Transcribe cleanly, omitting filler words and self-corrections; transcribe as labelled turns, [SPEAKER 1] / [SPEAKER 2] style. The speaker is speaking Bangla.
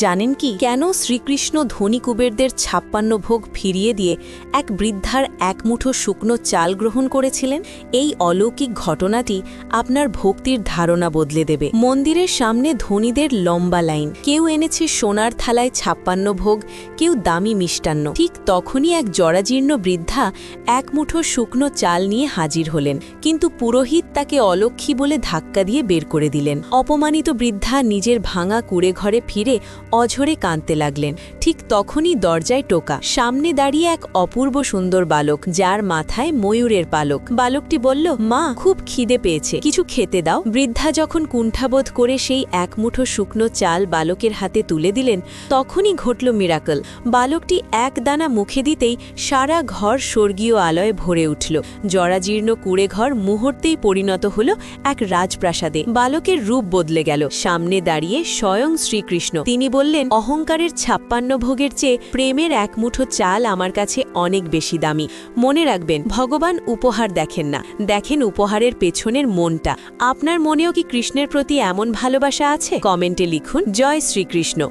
[SPEAKER 1] জানেন কি কেন শ্রীকৃষ্ণ ধনী কুবেরদের ৫৬ ভোগ ফিরিয়ে দিয়ে এক বৃদ্ধার এক মুঠো শুকনো চাল গ্রহণ করেছিলেন? এই অলৌকিক ঘটনাটি আপনার ভক্তির ধারণা বদলে দেবে। মন্দিরের সামনে ধনীদের লম্বা লাইন, কেউ এনেছে সোনার থালায় ৫৬ ভোগ, কেউ দামি মিষ্টান্ন। ঠিক তখনই এক জরাজীর্ণ বৃদ্ধা এক মুঠো শুকনো চাল নিয়ে হাজির হলেন, কিন্তু পুরোহিত তাকে অলক্ষী বলে ধাক্কা দিয়ে বের করে দিলেন। অপমানিত বৃদ্ধা নিজের ভাঙা কুড়ে ঘরে ফিরে অঝরে কাঁদতে লাগলেন। ঠিক তখনই দরজায় টোকা। সামনে দাঁড়িয়ে এক অপূর্ব সুন্দর বালক, যার মাথায় ময়ূরের পালক। বালকটি বলল, মা, খুব খিদে পেয়েছে, কিছু খেতে দাও। বৃদ্ধা যখন কুণ্ঠাবোধ করে সেই এক মুঠো শুকনো চাল বালকের হাতে তুলে দিলেন, তখনই ঘটল মিরাকল। বালকটি এক দানা মুখে দিতেই সারা ঘর স্বর্গীয় আলয়ে ভরে উঠল। জরাজীর্ণ কুড়ে ঘর মুহূর্তেই পরিণত হল এক রাজপ্রাসাদে। বালকের রূপ বদলে গেল। সামনে দাঁড়িয়ে স্বয়ং শ্রীকৃষ্ণ। তিনি বললেন, অহংকারের ৫৬ ভোগের চেয়ে প্রেমের এক মুঠো চাল আমার কাছে অনেক বেশি দামি। মনে রাখবেন, ভগবান উপহার দেখেন না, দেখেন উপহারের পেছনের মনটা। আপনার মনেও কি কৃষ্ণের প্রতি এমন ভালোবাসা আছে? কমেন্টে লিখুন, জয় শ্রীকৃষ্ণ।